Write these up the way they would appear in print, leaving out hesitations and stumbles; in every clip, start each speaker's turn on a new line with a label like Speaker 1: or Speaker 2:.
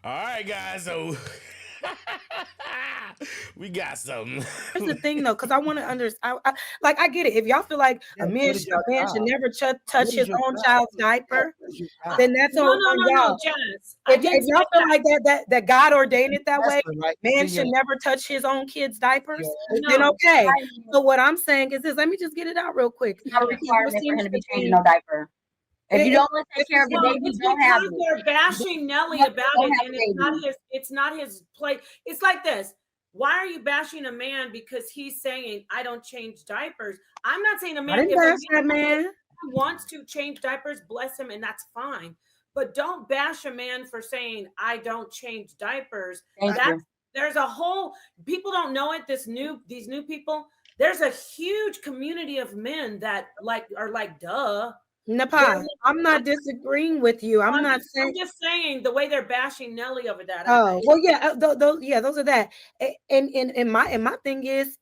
Speaker 1: right, guys. So we got something.
Speaker 2: Here's the thing, though, because I want to understand. Like, I get it. If y'all feel like
Speaker 3: Yeah, what is your
Speaker 2: a man should
Speaker 3: job?
Speaker 2: never touch
Speaker 3: What is
Speaker 2: his
Speaker 3: your
Speaker 2: own
Speaker 3: job?
Speaker 2: child's
Speaker 3: Yeah,
Speaker 2: diaper,
Speaker 3: what is your job?
Speaker 2: then that's
Speaker 4: No,
Speaker 2: on y'all.
Speaker 4: Jess. I
Speaker 2: If
Speaker 4: didn't say
Speaker 2: y'all feel
Speaker 4: that.
Speaker 2: like that God ordained it that way,
Speaker 3: Wrestling, right?
Speaker 2: man
Speaker 3: Then
Speaker 2: should
Speaker 3: your-
Speaker 2: never touch his own kids' diapers, then
Speaker 4: No.
Speaker 2: okay. So what I'm saying is this. Let me just get it out real quick.
Speaker 5: It's not a
Speaker 2: Because there
Speaker 5: requirement for
Speaker 2: seems
Speaker 5: him to be
Speaker 2: to
Speaker 5: changing
Speaker 2: be
Speaker 5: no diaper. If you don't want to take care of your
Speaker 4: Well,
Speaker 5: baby,
Speaker 4: it's
Speaker 5: don't have
Speaker 4: because
Speaker 5: it.
Speaker 4: they're bashing Nelly
Speaker 5: Don't
Speaker 4: about
Speaker 5: have
Speaker 4: it,
Speaker 5: a
Speaker 4: and
Speaker 5: baby.
Speaker 4: it's not his play. It's like this. Why are you bashing a man because he's saying I don't change diapers? I'm not saying a
Speaker 2: I
Speaker 4: man.
Speaker 2: didn't
Speaker 4: If a
Speaker 2: bash that
Speaker 4: man
Speaker 2: man.
Speaker 4: wants to change diapers, bless him, and that's fine. But don't bash a man for saying I don't change diapers.
Speaker 5: Thank you.
Speaker 4: There's a whole people don't know it. These new people. There's a huge community of men that are like, duh.
Speaker 2: Napa, I'm not disagreeing with you. I'm not saying.
Speaker 4: I'm just saying the way they're bashing Nelly over that.
Speaker 2: Oh well, yeah, those are that. And my thing is,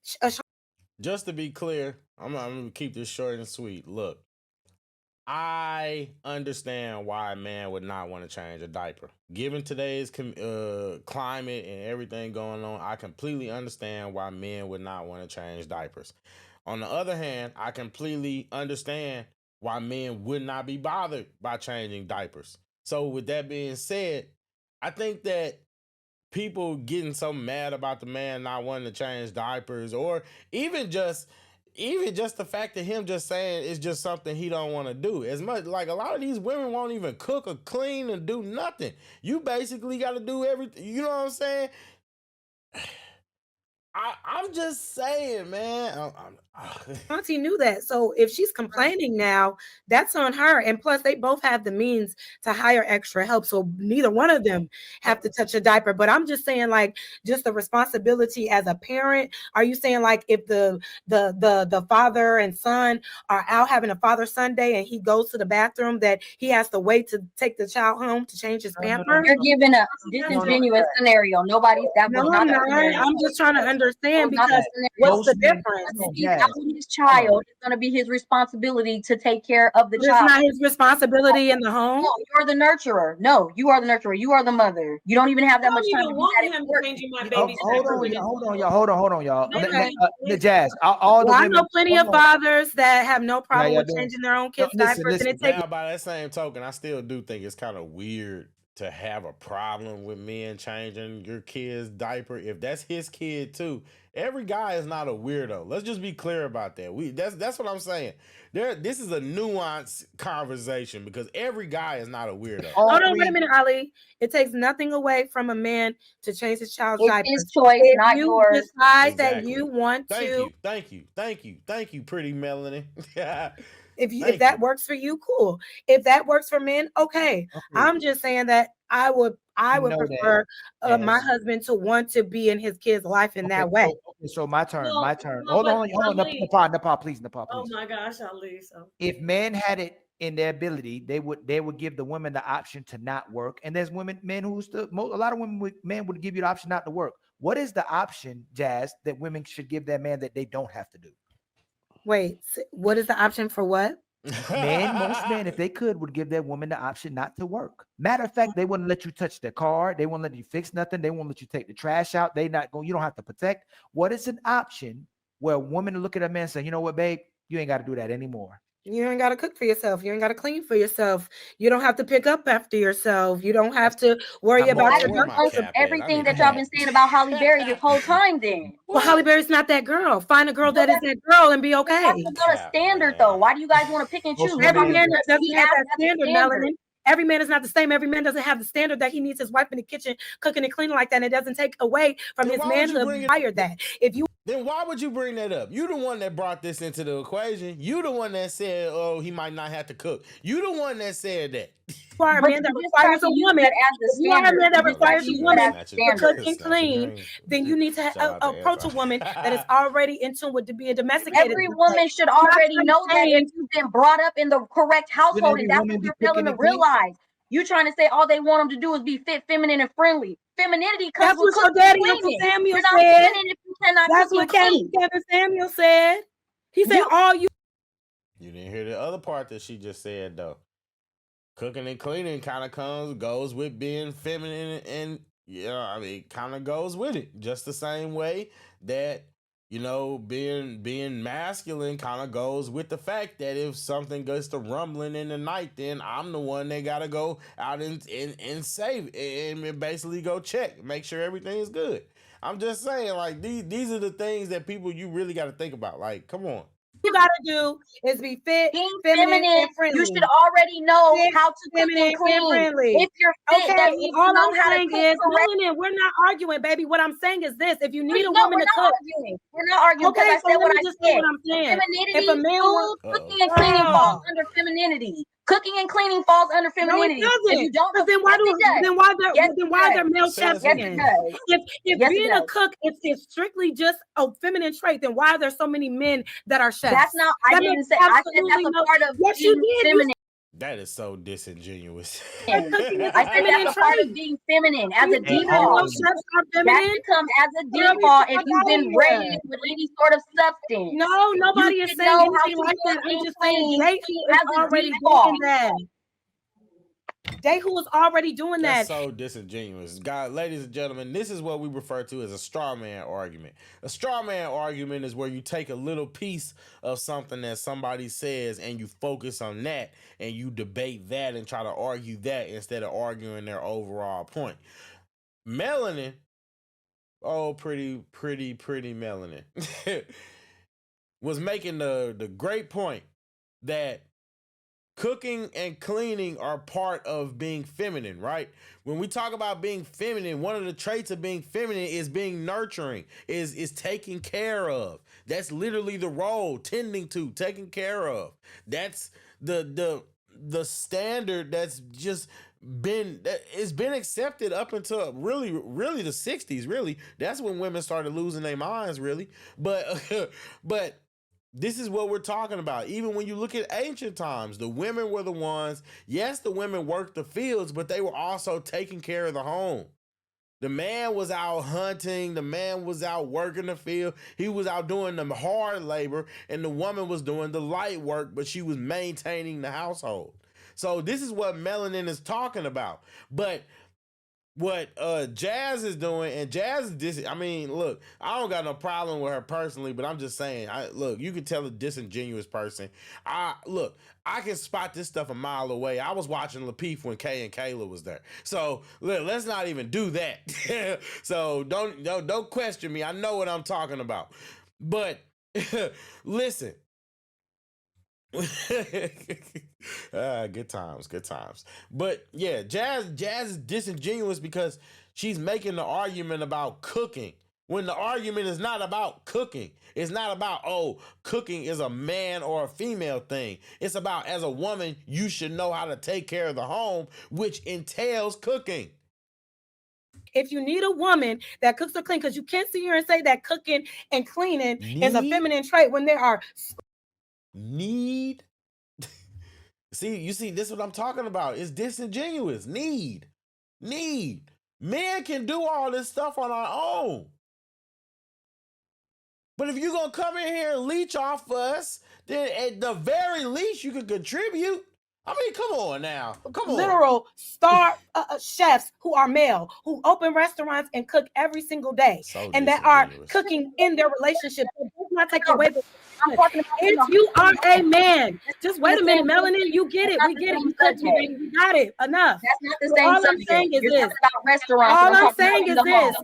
Speaker 1: Just to be clear, I'm gonna keep this short and sweet. Look, I understand why a man would not want to change a diaper. Given today's climate and everything going on, I completely understand why men would not want to change diapers. On the other hand, I completely understand why men would not be bothered by changing diapers. So with that being said, I think that people getting so mad about the man not wanting to change diapers, or even just the fact that him just saying it's just something he don't want to do. As much like a lot of these women won't even cook or clean and do nothing. You basically got to do everything. You know what I'm saying? I'm just saying, man.
Speaker 2: Auntie knew that. So if she's complaining now, that's on her. And plus, they both have the means to hire extra help. So neither one of them have to touch a diaper. But I'm just saying, like, just the responsibility as a parent. Are you saying like if the father and son are out having a father-son day and he goes to the bathroom that he has to wait to take the child home to change his pamper?
Speaker 5: You're giving a disingenuous scenario. Nobody's that was not.
Speaker 2: I'm just trying to understand because what's the difference?
Speaker 5: He's out with his child. It's going to be his responsibility to take care of the child.
Speaker 2: It's not his responsibility in the home.
Speaker 5: No, you're the nurturer. No, you are the nurturer. You are the mother. You don't even have that much time to
Speaker 4: want
Speaker 5: do that.
Speaker 4: him changing my baby's
Speaker 3: Hold on, y'all. The Jazz.
Speaker 2: I know plenty of fathers that have no problem with changing their own kids' diapers. And it takes.
Speaker 1: Now, by that same token, I still do think it's kind of weird to have a problem with men changing your kid's diaper. If that's his kid too, every guy is not a weirdo. Let's just be clear about that. That's what I'm saying. This is a nuanced conversation because every guy is not a weirdo.
Speaker 2: Hold on, wait a minute, Ali. It takes nothing away from a man to change his child's diaper.
Speaker 5: It's his choice,
Speaker 2: if
Speaker 5: not
Speaker 2: you
Speaker 5: yours.
Speaker 2: decide that you want to.
Speaker 1: Thank you, pretty Melanie.
Speaker 2: If that works for you, cool. If that works for men, okay. I'm just saying that I would prefer my husband to want to be in his kid's life in that way.
Speaker 3: So my turn. Hold on, Nepal, please.
Speaker 4: Oh my gosh, Ali. So
Speaker 3: if men had it in their ability, they would give the women the option to not work. And there's men who a lot of men would give you the option not to work. What is the option, Jazz, that women should give their man that they don't have to do?
Speaker 2: Wait, what is the option for what?
Speaker 3: Most men, if they could, would give their woman the option not to work. Matter of fact, they wouldn't let you touch their car. They won't let you fix nothing. They won't let you take the trash out. You don't have to protect. What is an option where a woman will look at a man and say, you know what, babe, you ain't got to do that anymore.
Speaker 2: You ain't got to cook for yourself. You ain't got to clean for yourself. You don't have to pick up after yourself. You don't have to worry about
Speaker 5: everything that y'all been saying about Halle Berry this whole time. Then,
Speaker 2: well, Halle Berry's not that girl. Find a girl that is that girl and be okay.
Speaker 5: That's not a standard, though. Why do you guys want to pick and choose?
Speaker 2: Every man doesn't have that standard, Melanie. Every man is not the same. Every man doesn't have the standard that he needs his wife in the kitchen cooking and cleaning like that. And it doesn't take away from his manhood. That
Speaker 1: then why would you bring that up? You the one that brought this into the equation. You the one that said, "Oh, he might not have to cook." You the one that said that.
Speaker 2: You are a man that requires a woman. You are a man that requires a woman to cook and clean. Then you need to approach a woman that is already in tune with to be a domesticated.
Speaker 5: Every woman should already know that if you've been brought up in the correct household, and that's what you're failing to realize. You trying to say all they want them to do is be fit, feminine, and friendly. Femininity comes with
Speaker 2: cooking. That's what Daddy Samuel said. That's what Kevin Samuel said. He said all you.
Speaker 1: You didn't hear the other part that she just said though. cooking and cleaning kind of goes with being feminine, and I mean, kind of goes with it. Just the same way that, you know, being masculine kind of goes with the fact that if something gets to rumbling in the night, then I'm the one that gotta go out and save it, and basically go check, make sure everything's good. I'm just saying, like, these are the things that you really got to think about. Like, come on.
Speaker 2: You gotta do is be fit,
Speaker 5: being
Speaker 2: feminine, and friendly.
Speaker 5: You should already know
Speaker 2: Fit,
Speaker 5: how to cook
Speaker 2: feminine,
Speaker 5: and clean.
Speaker 2: friendly.
Speaker 5: If you're fit, that means you
Speaker 2: all
Speaker 5: know
Speaker 2: I'm
Speaker 5: how to
Speaker 2: saying
Speaker 5: cook
Speaker 2: is,
Speaker 5: correct.
Speaker 2: melanin, we're not arguing, baby. What I'm saying is this: if you need a
Speaker 5: No,
Speaker 2: woman
Speaker 5: we're
Speaker 2: to
Speaker 5: not
Speaker 2: cook,
Speaker 5: arguing. We're not arguing because
Speaker 2: okay,
Speaker 5: I
Speaker 2: so
Speaker 5: said
Speaker 2: let
Speaker 5: what
Speaker 2: me
Speaker 5: I
Speaker 2: just say
Speaker 5: said.
Speaker 2: what I'm saying.
Speaker 5: Femininity,
Speaker 2: If a man
Speaker 5: food, cooking and cleaning falls under femininity. Cooking and cleaning falls under
Speaker 2: no, it
Speaker 5: femininity. If
Speaker 2: doesn't.
Speaker 5: you don't,
Speaker 2: Then
Speaker 5: yes, it does.
Speaker 2: then why they're
Speaker 5: Yes,
Speaker 2: then
Speaker 5: it
Speaker 2: why
Speaker 5: does.
Speaker 2: they're male
Speaker 1: Says
Speaker 5: Yes,
Speaker 2: champions?
Speaker 5: it does.
Speaker 2: If
Speaker 5: Yes, it
Speaker 2: being a
Speaker 5: does.
Speaker 2: cook is strictly just a feminine trait, then why are there so many men that are chefs?
Speaker 5: That's not. I
Speaker 2: That
Speaker 5: didn't
Speaker 2: makes
Speaker 5: say. I said
Speaker 2: absolutely
Speaker 5: that's a
Speaker 2: no.
Speaker 5: part of
Speaker 2: Yes, you
Speaker 5: being
Speaker 2: did.
Speaker 5: feminine.
Speaker 1: That is so disingenuous.
Speaker 2: Cooking is
Speaker 5: I
Speaker 2: a
Speaker 5: said
Speaker 2: feminine
Speaker 5: that's a part
Speaker 2: trait.
Speaker 5: of being feminine as a
Speaker 2: You think that
Speaker 5: default.
Speaker 2: most chefs are
Speaker 5: That
Speaker 2: feminine?
Speaker 5: should come as a
Speaker 2: Girl,
Speaker 5: default
Speaker 2: get
Speaker 5: if
Speaker 2: the
Speaker 5: you've
Speaker 2: fuck
Speaker 5: been
Speaker 2: outta here.
Speaker 5: raised with any sort of substance.
Speaker 2: No, nobody
Speaker 5: You
Speaker 2: is
Speaker 5: should
Speaker 2: saying
Speaker 5: know how
Speaker 2: anything
Speaker 5: to
Speaker 2: like that.
Speaker 5: cook
Speaker 2: I'm
Speaker 5: and
Speaker 2: just saying
Speaker 5: clean
Speaker 2: Jehu is
Speaker 5: as a
Speaker 2: already
Speaker 5: default.
Speaker 2: doing that. Jehu is already doing
Speaker 1: That's
Speaker 2: that.
Speaker 1: so disingenuous. God, ladies and gentlemen, this is what we refer to as a straw man argument. A straw man argument is where you take a little piece of something that somebody says and you focus on that and you debate that and try to argue that instead of arguing their overall point. Melanin, oh, pretty melanin, was making the great point that cooking and cleaning are part of being feminine, right? When we talk about being feminine, one of the traits of being feminine is being nurturing, is taking care of. That's literally the role, tending to, taking care of. That's the standard that's just it's been accepted up until really the 60s. Really, that's when women started losing their minds, really. But but this is what we're talking about. Even when you look at ancient times, the women were the ones, yes, the women worked the fields, but they were also taking care of the home. The man was out hunting, the man was out working the field, he was out doing the hard labor, and the woman was doing the light work, but she was maintaining the household. So this is what melanin is talking about. But what Jazz is doing, and Jazz is I mean, look, I don't got no problem with her personally, but I'm just saying, look, you can tell a disingenuous person. I can spot this stuff a mile away. I was watching Lapeef when Kay and Kayla was there. So let's not even do that. So don't question me. I know what I'm talking about. But listen. Good times. But yeah, Jazz is disingenuous because she's making the argument about cooking when the argument is not about cooking. It's not about, oh, cooking is a man or a female thing. It's about, as a woman, you should know how to take care of the home, which entails cooking.
Speaker 2: If you need a woman that cooks or cleans, because you can't sit here and say that cooking and cleaning is a feminine trait when there are
Speaker 1: need. You see, this is what I'm talking about. It's disingenuous. Need. Men can do all this stuff on our own. But if you're going to come in here and leech off us, then at the very least you can contribute. I mean, come on now. Come on.
Speaker 2: Literal star chefs who are male, who open restaurants and cook every single day, and that are cooking in their relationship. It does not take away the if you are a man, just wait a minute, Melanin, you get it. We get it. You cooked me, baby. We got it. Enough.
Speaker 5: That's not the same
Speaker 2: all
Speaker 5: subject.
Speaker 2: I'm saying is
Speaker 5: You're
Speaker 2: this.
Speaker 5: talking about restaurants.
Speaker 2: All I'm saying is this.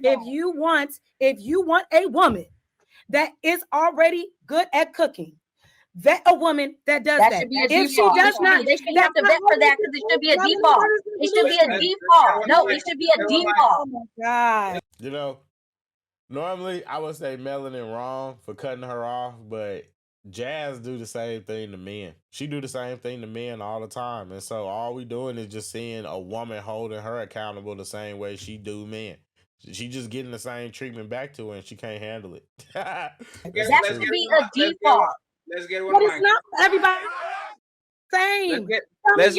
Speaker 2: If you want a woman that is already good at cooking, vet a woman that does that. If she does not,
Speaker 5: they should have to vet for that because it should be a default. It should be a default. No, it should be a default.
Speaker 2: Oh my God.
Speaker 1: You know, normally I would say Melanin wrong for cutting her off, but Jazz do the same thing to men. She do the same thing to men all the time. And so all we doing is just seeing a woman holding her accountable the same way she do men. She just getting the same treatment back to her and she can't handle it.
Speaker 5: That should be a default.
Speaker 6: Let's get one.
Speaker 2: But it's not for everybody. Same.
Speaker 6: Let's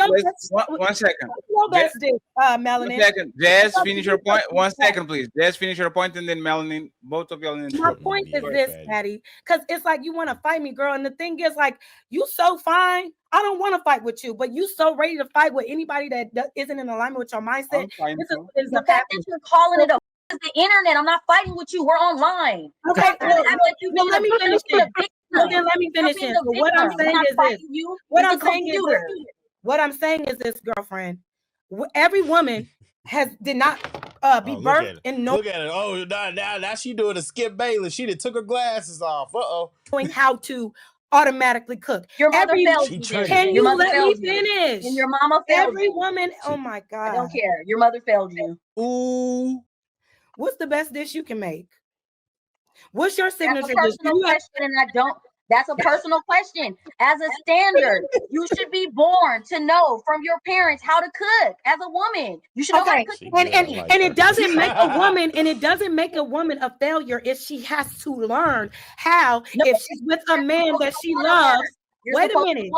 Speaker 6: one second.
Speaker 2: Your best dish, Melanin.
Speaker 6: 1 second. Jazz, finish your point. 1 second, please. Jazz, finish your point, and then Melanin, both of y'all.
Speaker 2: My point is this, Patty, because it's like you want to fight me, girl. And the thing is, like, you so fine. I don't want to fight with you, but you so ready to fight with anybody that isn't in alignment with your mindset.
Speaker 5: This is the fact that you're calling it the internet. I'm not fighting with you. We're online.
Speaker 2: Okay, let me finish this. Then let me finish this. What I'm saying is this. What I'm saying is this, girlfriend. Every woman did not be birthed in no.
Speaker 1: Look at it. Oh, now she doing a Skip Bayless. She done took her glasses off.
Speaker 2: Knowing how to automatically cook.
Speaker 5: Your mother failed you.
Speaker 2: Can you let me finish?
Speaker 5: And your mama failed
Speaker 2: every woman. Oh my God.
Speaker 5: I don't care. Your mother failed you.
Speaker 1: Ooh.
Speaker 2: What's the best dish you can make? What's your signature dish?
Speaker 5: That's a personal question. As a standard, you should be born to know from your parents how to cook. As a woman, you should know how to cook.
Speaker 2: And it doesn't make a woman, and it doesn't make a woman a failure if she has to learn how. If she's with a man that she loves. Wait a minute.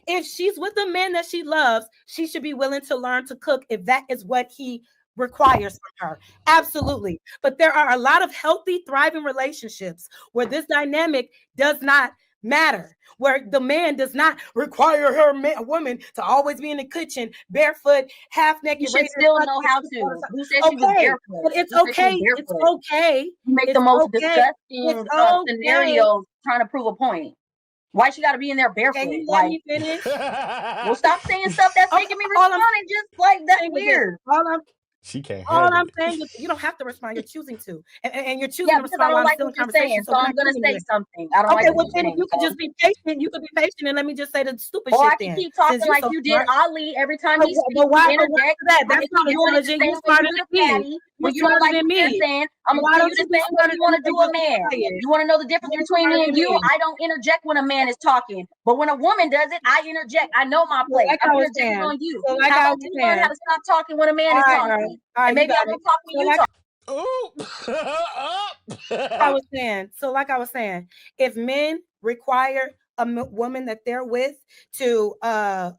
Speaker 2: If she's with a man that she loves, she should be willing to learn to cook if that is what he requires from her. Absolutely. But there are a lot of healthy, thriving relationships where this dynamic does not matter, where the man does not require a woman to always be in the kitchen, barefoot, half naked.
Speaker 5: You should still know how to. Who said she was barefoot?
Speaker 2: But it's okay. It's okay.
Speaker 5: You make the most disgusting scenarios trying to prove a point. Why she got to be in there barefoot?
Speaker 2: Can you let me finish?
Speaker 5: Well, stop saying stuff that's making me respond and just like that's weird.
Speaker 1: She can't.
Speaker 2: All I'm saying is you don't have to respond. You're choosing to, and you're choosing to respond.
Speaker 5: I don't like what you're saying, so I'm gonna say something. I don't like.
Speaker 2: Well, then you can just be patient. You could be patient, and let me just say the stupid shit.
Speaker 5: Or I can keep talking like you did Ali every time he speaks. Interject.
Speaker 2: That's not intelligent. You smarter than me.
Speaker 5: When you don't like what you're saying, I'm gonna tell you the same way you want to do a man. You want to know the difference between me and you? I don't interject when a man is talking, but when a woman does it, I interject. I know my place. I'm interjecting on you. How about you learn how to stop talking when a man is talking? And maybe I will talk when you talk.
Speaker 2: I was saying, if men require a woman that they're with to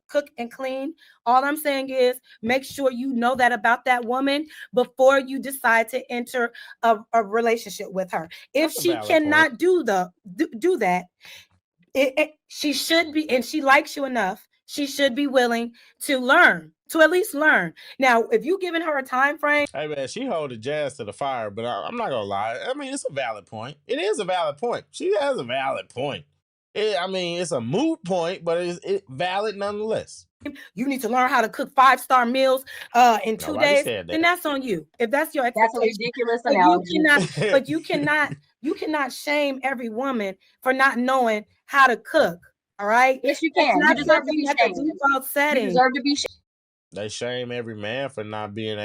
Speaker 2: cook and clean, all I'm saying is make sure you know that about that woman before you decide to enter a relationship with her. If she cannot do that, she should be, and she likes you enough, she should be willing to learn. To at least learn. Now, if you giving her a time frame,
Speaker 1: hey man, she holding Jazz to the fire, but I'm not gonna lie. I mean, it's a valid point. It is a valid point. She has a valid point. It's a moot point, but it's valid nonetheless.
Speaker 2: You need to learn how to cook 5-star meals in 2 days, and that's on you. If that's your expectation.
Speaker 5: That's a ridiculous analogy.
Speaker 2: But you cannot shame every woman for not knowing how to cook. All right.
Speaker 5: Yes, you can. You deserve to be shamed. You deserve to be shamed.
Speaker 1: They shame every man for not being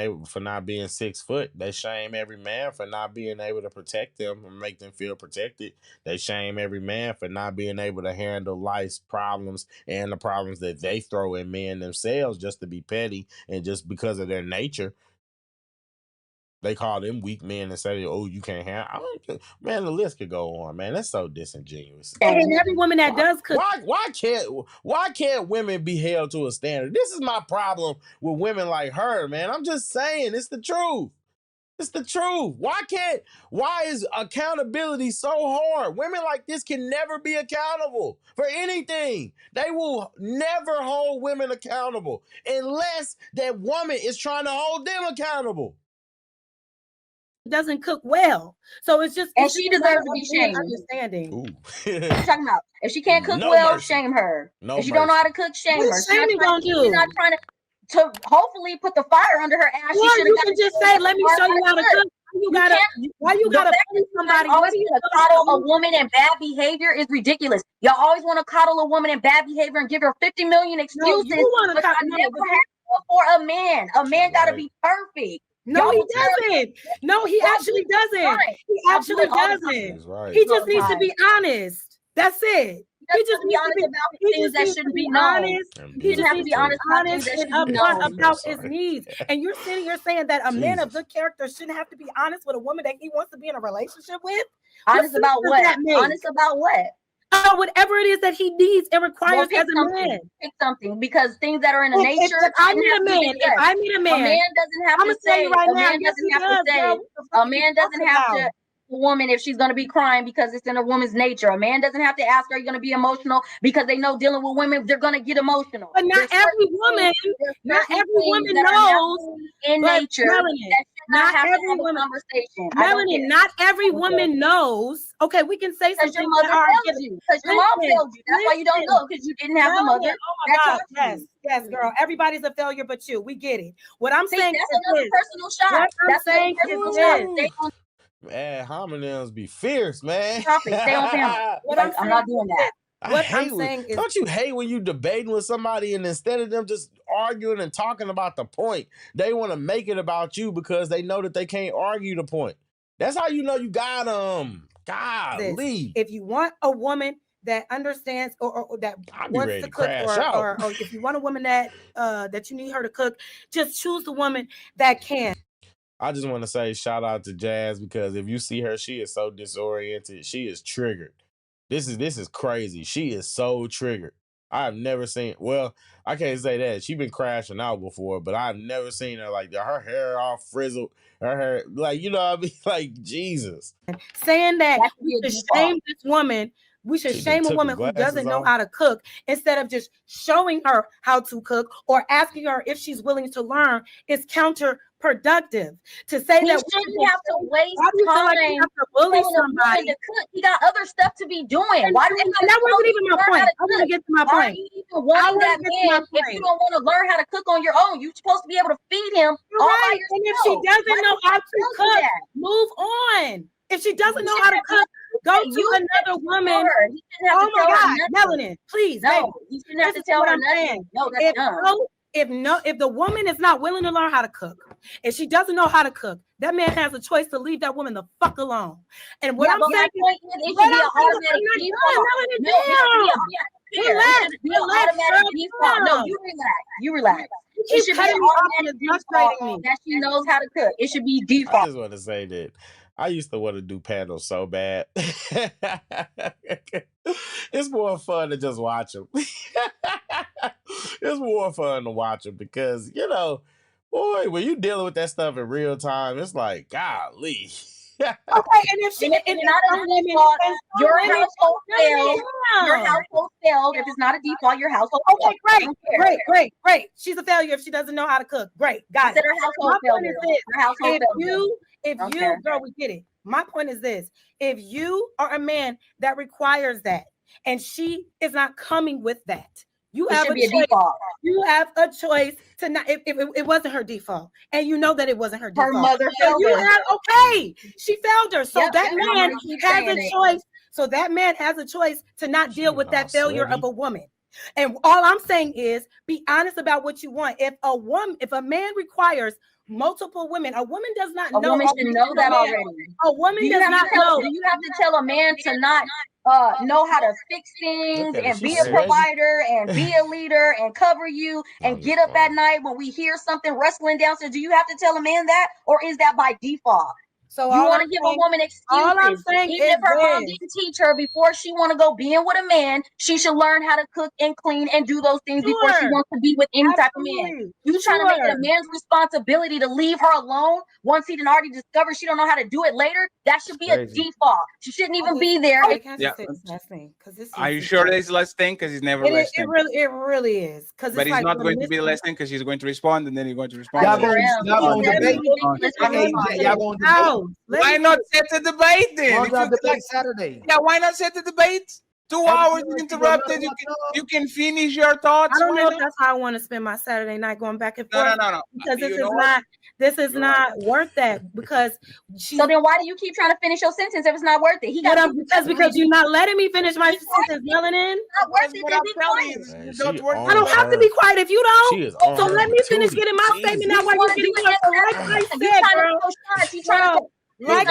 Speaker 1: 6 foot. They shame every man for not being able to protect them and make them feel protected. They shame every man for not being able to handle life's problems and the problems that they throw at men themselves just to be petty and just because of their nature. They call them weak men and say, "Oh, you can't handle." Man, the list could go on. Man, that's so disingenuous.
Speaker 2: And every woman that does cook,
Speaker 1: why can't women be held to a standard? This is my problem with women like her, man. I'm just saying, it's the truth. It's the truth. Why is accountability so hard? Women like this can never be accountable for anything. They will never hold women accountable unless that woman is trying to hold them accountable.
Speaker 2: Doesn't cook well, so it's just
Speaker 5: she deserves to be shamed.
Speaker 2: Understanding.
Speaker 5: What are you talking about? If she can't cook well, shame her. If she don't know how to cook, shame her.
Speaker 2: Shaming gonna do?
Speaker 5: She's not trying to hopefully put the fire under her ass.
Speaker 2: Or you can just say, "Let me show you how to cook." Why you gotta pay somebody?
Speaker 5: Always to coddle a woman in bad behavior is ridiculous. Y'all always want to coddle a woman in bad behavior and give her 50 million excuses.
Speaker 2: No, you want to
Speaker 5: for a man. A man gotta be perfect.
Speaker 2: No, he doesn't. No, he actually doesn't. He actually doesn't. He just needs to be honest. That's it. He just needs to be honest about things that shouldn't be known. He just needs to be honest and upfront about his needs. And you're sitting here saying that a man of good character shouldn't have to be honest with a woman that he wants to be in a relationship with?
Speaker 5: Honest about what? Honest about what?
Speaker 2: whatever it is that he needs and requires as a man.
Speaker 5: Pick something, because things that are in the nature.
Speaker 2: If I meet a man,
Speaker 5: a man doesn't have to say. A man doesn't have to say. A man doesn't have to. A woman, if she's going to be crying, because it's in a woman's nature. A man doesn't have to ask her, are you going to be emotional, because they know dealing with women, they're going to get emotional.
Speaker 2: But not every woman knows
Speaker 5: in nature
Speaker 2: not every woman.
Speaker 5: Conversation.
Speaker 2: Melanie, not every woman knows. Okay, we can say something.
Speaker 5: Your mother failed you. Because your mom failed you. That's why you don't know, because you didn't have the mother.
Speaker 2: Oh my God, yes, girl. Everybody's a failure but you. We get it. What I'm saying
Speaker 5: is another personal shot.
Speaker 2: What I'm saying is this.
Speaker 1: Man, homonyms be fierce, man.
Speaker 5: Stay on camera. I'm not doing that.
Speaker 1: Don't you hate when you debating with somebody and instead of them just arguing and talking about the point, they want to make it about you because they know that they can't argue the point. That's how you know you got them. Golly.
Speaker 2: If you want a woman that understands or that wants to cook, or if you want a woman that you need her to cook, just choose the woman that can.
Speaker 1: I just want to say shout out to Jazz, because if you see her, she is so disoriented. She is triggered. This is crazy. She is so triggered. I've never seen, well, I can't say that. She's been crashing out before, but I've never seen her like that. Her hair all frizzled. Her hair, like, you know what I mean? Like, Jesus.
Speaker 2: Saying that we should shame this woman. We should shame a woman who doesn't know how to cook instead of just showing her how to cook or asking her if she's willing to learn. Is counterproductive to say that
Speaker 5: we shouldn't have to waste time telling somebody to cook. He got other stuff to be doing. Why do
Speaker 2: that wasn't even my point? I want to get to my point.
Speaker 5: Why are you even wanting that man if you don't want to learn how to cook on your own? You're supposed to be able to feed him all by yourself.
Speaker 2: And if she doesn't know how to cook, move on. If she doesn't know how to cook, go to another woman. Oh my God, Melanin, please.
Speaker 5: No, you shouldn't have to tell her nothing. No, that's dumb.
Speaker 2: If the woman is not willing to learn how to cook, if she doesn't know how to cook, that man has a choice to leave that woman the fuck alone. And what I'm saying is, it should be an automatic
Speaker 5: default. No, you relax. It should be an automatic default that she knows how to cook. It should be default.
Speaker 1: I just want to say that I used to want to do panels so bad. It's more fun to just watch them. It's more fun to watch them because, you know, boy, when you dealing with that stuff in real time, it's like, golly.
Speaker 2: Okay, and if she
Speaker 5: and not a default, your household failed. Your household failed. If it's not a default, your household failed.
Speaker 2: Okay, great. She's a failure if she doesn't know how to cook. Great, got it.
Speaker 5: Her household failure.
Speaker 2: If you, girl, we get it. My point is this: if you are a man that requires that, and she is not coming with that, you have a choice. You have a choice to not. If it wasn't her default, and you know that it wasn't her default,
Speaker 5: her mother failed her.
Speaker 2: Okay, she failed her. So that man has a choice. So that man has a choice to not deal with that failure of a woman. And all I'm saying is, be honest about what you want. If a man requires multiple women, a woman does not know.
Speaker 5: A woman should know that already.
Speaker 2: A woman does not know.
Speaker 5: Do you have to tell a man to not know how to fix things and be a provider and be a leader and cover you and get up at night when we hear something rustling downstairs? Do you have to tell a man that, or is that by default?
Speaker 2: So
Speaker 5: you want to give a woman excuses.
Speaker 2: All I'm saying
Speaker 5: even if her mom didn't teach her before she want to go be in with a man, she should learn how to cook and clean and do those things before she wants to be with any type of man. You trying to make it a man's responsibility to leave her alone once he done already discovered she don't know how to do it later? That should be a default. She shouldn't even be there.
Speaker 6: Are you sure it's the last thing? Because he's never last thing.
Speaker 2: It really is.
Speaker 6: But it's not going to be the last thing because she's going to respond and then you're going to respond. Why not set the debate then?
Speaker 3: Saturday.
Speaker 6: Yeah, why not set the debate? 2 hours interrupted. You can finish your thoughts.
Speaker 2: I don't know if that's how I want to spend my Saturday night going back and forth.
Speaker 6: No.
Speaker 2: Because this is not worth that. Because
Speaker 5: so then why do you keep trying to finish your sentence if it's not worth it?
Speaker 2: Because you're not letting me finish my sentence, Melanin.
Speaker 5: Not worth it.
Speaker 2: I don't have to be quiet if you don't. So let me finish getting my statement out while you're getting yours. Like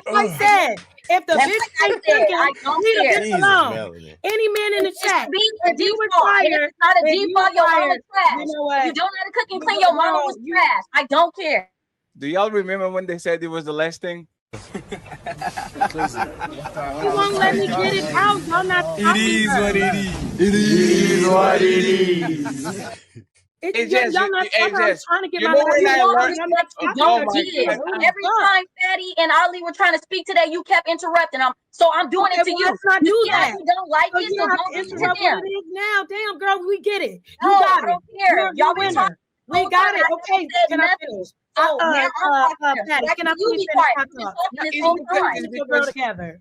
Speaker 2: I said, if the bitch ain't thinking, leave it alone. Any man in the chat,
Speaker 5: it's not a default. Your mama trash. You don't know how to cook and clean. Your mama was trash. I don't care.
Speaker 6: Do y'all remember when they said it was the last thing?
Speaker 2: You won't let me get it out. Y'all not
Speaker 6: It is what it is.
Speaker 1: It is what it is.
Speaker 6: Hey,
Speaker 2: Y'all
Speaker 6: Jess,
Speaker 2: not
Speaker 6: hey,
Speaker 2: talking. I'm
Speaker 6: Jess,
Speaker 2: trying to get
Speaker 6: you
Speaker 2: my
Speaker 6: know when
Speaker 5: You
Speaker 6: I
Speaker 5: want
Speaker 6: learned.
Speaker 5: this
Speaker 2: I'm not
Speaker 5: stuff, you
Speaker 2: talking.
Speaker 6: Oh
Speaker 5: don't
Speaker 6: my
Speaker 5: give.
Speaker 6: God.
Speaker 5: Every time Fatty and Ali were trying to speak today, you kept interrupting them. So I'm doing it to
Speaker 2: well,
Speaker 5: you.
Speaker 2: let's not
Speaker 5: You
Speaker 2: do
Speaker 5: see how
Speaker 2: that.
Speaker 5: you don't like
Speaker 2: So
Speaker 5: it,
Speaker 2: you
Speaker 5: so
Speaker 2: have
Speaker 5: don't
Speaker 2: to
Speaker 5: speak to
Speaker 2: interrupt what
Speaker 5: them.
Speaker 2: it is now. Damn, girl, we get it. You
Speaker 5: No,
Speaker 2: got
Speaker 5: I don't
Speaker 2: it.
Speaker 5: care.
Speaker 2: You're
Speaker 5: Y'all
Speaker 2: a
Speaker 5: been
Speaker 2: winner.
Speaker 5: talking
Speaker 2: We
Speaker 5: whole
Speaker 2: got
Speaker 5: time.
Speaker 2: it.
Speaker 5: I
Speaker 2: Okay,
Speaker 5: haven't said
Speaker 2: can I
Speaker 5: nothing.
Speaker 2: finish?
Speaker 5: So now I'm talking to them.
Speaker 2: Patty,
Speaker 5: Why
Speaker 2: can I
Speaker 5: can't you
Speaker 2: please
Speaker 5: be
Speaker 2: finish
Speaker 5: quiet?
Speaker 2: my
Speaker 5: You've been
Speaker 2: talk?
Speaker 5: talking this
Speaker 6: It's
Speaker 5: whole
Speaker 6: because,
Speaker 5: time.
Speaker 6: it's
Speaker 2: Get your girl
Speaker 6: because
Speaker 2: together.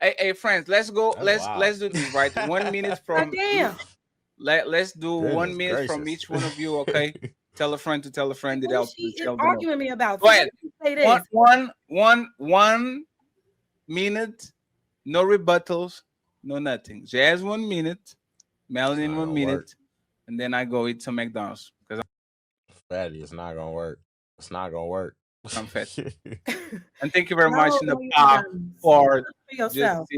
Speaker 6: hey, friends, let's go.
Speaker 1: That's
Speaker 6: Let's
Speaker 1: wild.
Speaker 6: do this, right? 1 minute
Speaker 2: God
Speaker 6: from
Speaker 2: damn.
Speaker 6: let's do 1
Speaker 1: Goodness
Speaker 6: minute from
Speaker 1: gracious.
Speaker 6: each one of you, okay? Tell a friend to tell a friend that
Speaker 2: What
Speaker 6: else
Speaker 2: is she
Speaker 6: tell them.
Speaker 2: arguing me about?
Speaker 6: Go
Speaker 2: So
Speaker 6: ahead.
Speaker 2: let me say this.
Speaker 6: 1 minute, no rebuttals, no nothing. Jazz 1 minute, Melanin
Speaker 1: not
Speaker 6: 1
Speaker 1: gonna
Speaker 6: minute,
Speaker 1: work.
Speaker 6: and then I go eat some McDonald's because
Speaker 1: Fatty, it's not gonna work. It's not gonna work.
Speaker 6: I'm fat. And thank you very much in the
Speaker 2: you
Speaker 6: bar
Speaker 2: don't.
Speaker 6: for
Speaker 2: For
Speaker 6: just
Speaker 2: yourself.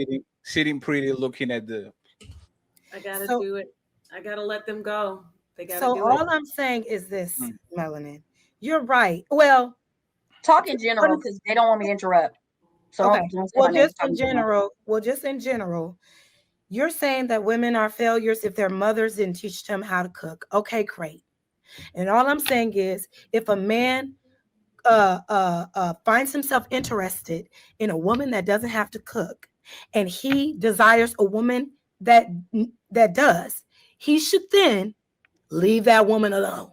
Speaker 6: sitting pretty, looking at the.
Speaker 4: I gotta
Speaker 2: So-
Speaker 4: do it. I gotta let them go. They gotta
Speaker 2: So
Speaker 4: do
Speaker 2: all
Speaker 4: it.
Speaker 2: I'm saying is this,
Speaker 6: Mm.
Speaker 2: Melanin. You're right. Well,
Speaker 5: Talk in general because they don't want me to interrupt. So
Speaker 2: okay.
Speaker 5: don't say my
Speaker 2: Well,
Speaker 5: name.
Speaker 2: just in general, you're saying that women are failures if their mothers didn't teach them how to cook. Okay, great. And all I'm saying is, if a man finds himself interested in a woman that doesn't have to cook, and he desires a woman that does, he should then leave that woman alone.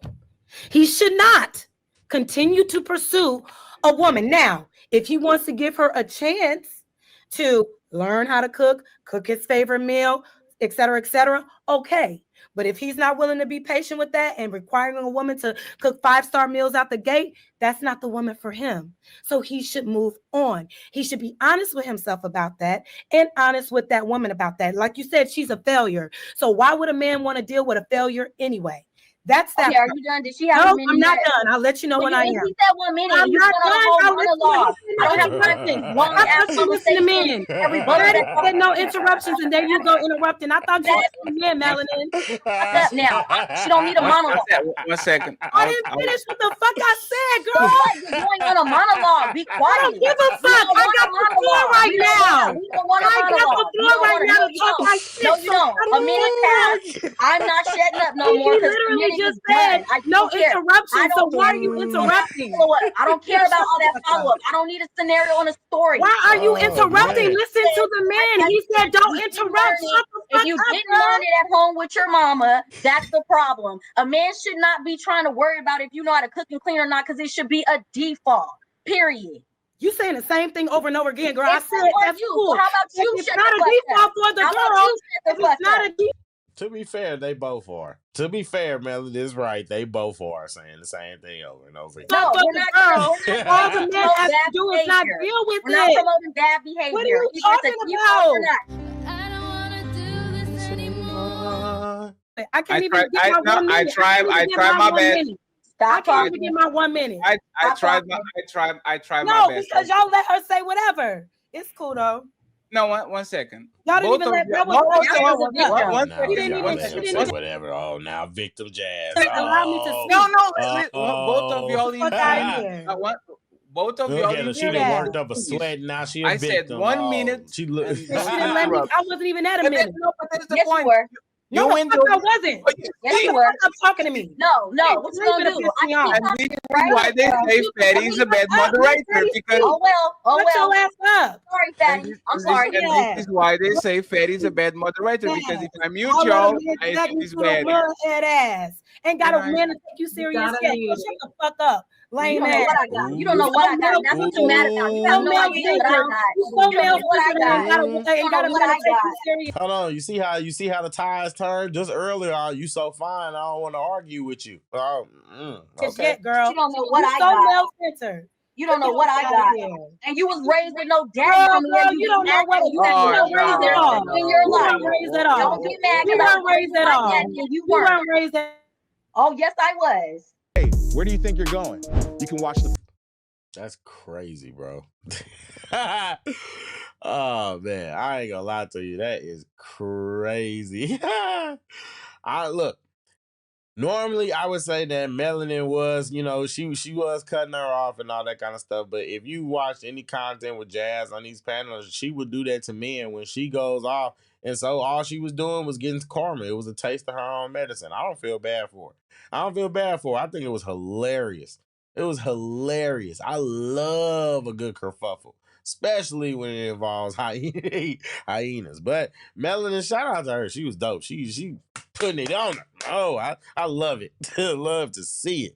Speaker 2: He should not continue to pursue a woman. Now, if he wants to give her a chance to learn how to cook his favorite meal, etc., okay. But if he's not willing to be patient with that and requiring a woman to cook 5-star meals out the gate, that's not the woman for him. So he should move on. He should be honest with himself about that and honest with that woman about that. Like you said, she's a failure. So why would a man want to deal with a failure anyway? That's that.
Speaker 5: Okay, are you done? Did she have
Speaker 2: No,
Speaker 5: a minute?
Speaker 2: I'm not
Speaker 5: yet?
Speaker 2: done. I'll let you know
Speaker 5: Well,
Speaker 2: when
Speaker 5: you
Speaker 2: I
Speaker 5: didn't
Speaker 2: am.
Speaker 5: keep that 1 minute.
Speaker 2: I'm
Speaker 5: You
Speaker 2: not
Speaker 5: went on a
Speaker 2: done.
Speaker 5: whole
Speaker 2: I'll let
Speaker 5: monologue.
Speaker 2: you
Speaker 5: I don't have time to
Speaker 2: interrupting.
Speaker 5: one
Speaker 2: I
Speaker 5: ass
Speaker 2: thought you listened to
Speaker 5: conversation
Speaker 2: men.
Speaker 5: every
Speaker 2: I
Speaker 5: butter
Speaker 2: didn't
Speaker 5: that
Speaker 2: get no interruptions, and then you go interrupting. I thought you listened to men, Melanin.
Speaker 5: up now. She don't need a monologue.
Speaker 6: 1 second.
Speaker 2: I didn't finish what the fuck I said,
Speaker 5: So
Speaker 2: girl.
Speaker 5: what? You're going on a monologue. Be
Speaker 2: I
Speaker 5: quiet.
Speaker 2: don't give a
Speaker 5: We
Speaker 2: fuck.
Speaker 5: don't
Speaker 2: I
Speaker 5: want
Speaker 2: got
Speaker 5: a
Speaker 2: the floor
Speaker 5: monologue.
Speaker 2: right now.
Speaker 5: We don't want a
Speaker 2: I got the
Speaker 5: monologue. You
Speaker 2: floor
Speaker 5: don't
Speaker 2: right
Speaker 5: want
Speaker 2: now
Speaker 5: no,
Speaker 2: to
Speaker 5: you
Speaker 2: talk
Speaker 5: don't.
Speaker 2: my shit.
Speaker 5: No, you
Speaker 2: So
Speaker 5: don't.
Speaker 2: shut
Speaker 5: A minute
Speaker 2: up.
Speaker 5: passed. I'm not shutting up no
Speaker 2: He
Speaker 5: more because the
Speaker 2: literally
Speaker 5: minute is
Speaker 2: just
Speaker 5: done.
Speaker 2: said
Speaker 5: I
Speaker 2: no
Speaker 5: don't care. I
Speaker 2: interruptions. So
Speaker 5: don't
Speaker 2: why are
Speaker 5: care.
Speaker 2: you interrupting?
Speaker 5: Follow up. I don't care about all that
Speaker 2: Shut the fuck
Speaker 5: follow up. I don't need a scenario on a story.
Speaker 2: Why are you
Speaker 1: Oh,
Speaker 2: interrupting?
Speaker 1: man.
Speaker 2: Listen to the man. He said, "Don't
Speaker 5: If you
Speaker 2: interrupt."
Speaker 5: learn
Speaker 2: Shut
Speaker 5: it-
Speaker 2: the
Speaker 5: If
Speaker 2: fuck
Speaker 5: you
Speaker 2: up,
Speaker 5: didn't
Speaker 2: girl.
Speaker 5: learn it at home with your mama, that's the problem. A man should not be trying to worry about if you know how to cook and clean or not, because it should be a default. Period.
Speaker 2: You saying the same thing over and over again, girl. I
Speaker 5: It's
Speaker 2: said
Speaker 5: not
Speaker 2: that's
Speaker 5: you.
Speaker 2: cool.
Speaker 5: So how about you
Speaker 2: It's
Speaker 5: shut
Speaker 2: not
Speaker 5: the
Speaker 2: a
Speaker 5: fuck
Speaker 2: default
Speaker 5: up?
Speaker 2: for the
Speaker 5: How about
Speaker 2: girl.
Speaker 5: you shut the
Speaker 2: If
Speaker 5: fuck
Speaker 2: it's not
Speaker 5: up?
Speaker 2: a default,
Speaker 1: To be fair, they both are. To be fair, Melody is right. They both are saying the same thing over and over again.
Speaker 5: No,
Speaker 2: for
Speaker 5: we're
Speaker 2: the
Speaker 5: not.
Speaker 2: girl,
Speaker 5: We're
Speaker 2: all
Speaker 5: not
Speaker 2: the men
Speaker 5: promoting
Speaker 2: have to
Speaker 5: bad
Speaker 2: do is not
Speaker 5: behavior.
Speaker 2: deal with
Speaker 5: We're not
Speaker 2: it.
Speaker 5: promoting bad behavior.
Speaker 2: What are you
Speaker 5: Either it's a
Speaker 2: talking
Speaker 5: default or
Speaker 2: about?
Speaker 5: not.
Speaker 7: I don't wanna do this anymore.
Speaker 2: I can't even get my 1 minute.
Speaker 6: I tried my best.
Speaker 2: I
Speaker 5: Stop
Speaker 2: can't
Speaker 5: talking.
Speaker 2: even get my 1 minute.
Speaker 6: I
Speaker 5: Stop
Speaker 6: tried
Speaker 5: talking.
Speaker 6: I tried my
Speaker 2: No,
Speaker 6: best.
Speaker 2: because y'all let her say whatever. It's cool though.
Speaker 6: No, 1 second.
Speaker 2: Y'all didn't
Speaker 6: Both
Speaker 2: even
Speaker 6: of
Speaker 2: let
Speaker 6: you-
Speaker 2: that was
Speaker 6: one-
Speaker 2: that
Speaker 6: one
Speaker 2: was
Speaker 6: second,
Speaker 2: a
Speaker 6: one-
Speaker 2: victim.
Speaker 6: one- one
Speaker 1: Now
Speaker 6: second,
Speaker 2: You didn't
Speaker 1: y'all
Speaker 2: even-
Speaker 1: let
Speaker 2: she
Speaker 1: him
Speaker 2: didn't
Speaker 1: say whatever. Oh, now victim jazz.
Speaker 2: allow me to
Speaker 1: Oh.
Speaker 2: speak.
Speaker 6: No, both of y'all
Speaker 2: Fuck out of here.
Speaker 6: both of
Speaker 1: Look
Speaker 6: y'all
Speaker 1: at her.
Speaker 6: in
Speaker 1: She
Speaker 2: hear
Speaker 1: done
Speaker 2: that.
Speaker 1: worked up a sweat. Now she a
Speaker 6: I said
Speaker 1: victim.
Speaker 6: 1
Speaker 1: Oh,
Speaker 6: minute
Speaker 1: she look.
Speaker 6: and
Speaker 2: And she didn't let me.
Speaker 6: interrupt.
Speaker 2: I wasn't even at a
Speaker 6: But
Speaker 2: minute.
Speaker 6: that's the
Speaker 5: Yes,
Speaker 6: point.
Speaker 5: you were.
Speaker 2: No,
Speaker 6: You
Speaker 2: the
Speaker 6: went
Speaker 2: fuck
Speaker 6: to
Speaker 2: I wasn't.
Speaker 5: Yes, you were.
Speaker 2: Stop talking to me.
Speaker 5: No, what you gonna do? I keep
Speaker 6: and
Speaker 5: talking,
Speaker 6: this is
Speaker 5: right?
Speaker 6: why they say Fatty is a bad moderator because
Speaker 5: Oh well.
Speaker 2: Shut your ass up.
Speaker 5: Sorry,
Speaker 6: and
Speaker 5: Fatty.
Speaker 6: this,
Speaker 5: I'm
Speaker 6: and
Speaker 5: sorry.
Speaker 6: this, and this is why they say Fatty is a bad moderator because if I mute
Speaker 2: I'll
Speaker 6: y'all,
Speaker 2: let a man
Speaker 6: I
Speaker 2: drag
Speaker 6: think
Speaker 2: me
Speaker 6: it's
Speaker 2: through the
Speaker 6: bad.
Speaker 2: mud head ass. Ain't got
Speaker 6: And
Speaker 2: a man to take you serious
Speaker 4: gotta
Speaker 2: yet.
Speaker 4: mute
Speaker 2: So shut the fuck up.
Speaker 5: You
Speaker 2: Lame
Speaker 5: don't know
Speaker 2: ass.
Speaker 5: what I got. You don't know what I got. That's what you're mad about. You
Speaker 2: So
Speaker 5: have no
Speaker 2: male
Speaker 5: idea what I
Speaker 2: centered.
Speaker 5: got.
Speaker 2: You
Speaker 5: You
Speaker 2: so
Speaker 5: don't
Speaker 2: male
Speaker 5: know what I
Speaker 2: centered and
Speaker 5: got.
Speaker 2: ain't got a
Speaker 5: know what
Speaker 2: man to
Speaker 5: I
Speaker 2: take you
Speaker 5: got.
Speaker 2: serious.
Speaker 1: Hold on, you see how the ties turn? Just earlier, you so fine. I don't want to argue with you. Oh, okay.
Speaker 2: Yet, girl.
Speaker 5: You don't know what I
Speaker 2: so
Speaker 5: got.
Speaker 2: male centered.
Speaker 5: You don't know what I got. And you was raised with no daddy
Speaker 2: Girl,
Speaker 5: from the way
Speaker 2: you don't know what
Speaker 5: you had
Speaker 6: Oh,
Speaker 5: no
Speaker 2: raised
Speaker 5: father
Speaker 2: at all.
Speaker 5: in your
Speaker 2: You
Speaker 5: life.
Speaker 2: weren't raised at all.
Speaker 5: Don't get mad
Speaker 2: You
Speaker 5: because I
Speaker 2: weren't
Speaker 5: was
Speaker 2: raised at
Speaker 5: like
Speaker 2: all.
Speaker 5: that and you
Speaker 2: You
Speaker 5: weren't.
Speaker 2: weren't raised at.
Speaker 5: Oh yes, I was.
Speaker 8: Hey, where do you think you're going? You can watch the
Speaker 1: That's crazy, bro. Oh man, I ain't gonna lie to you. That is crazy. I look. Normally, I would say that Melanin was, you know, she was cutting her off and all that kind of stuff. But if you watched any content with Jazz on these panels, she would do that to men when she goes off. And so all she was doing was getting karma. It was a taste of her own medicine. I don't feel bad for her. I don't feel bad for her. I think it was hilarious. It was hilarious. I love a good kerfuffle, especially when it involves hyenas. But Melanin, shout out to her. She was dope. She putting it on her. Oh, I love it. Love to see it.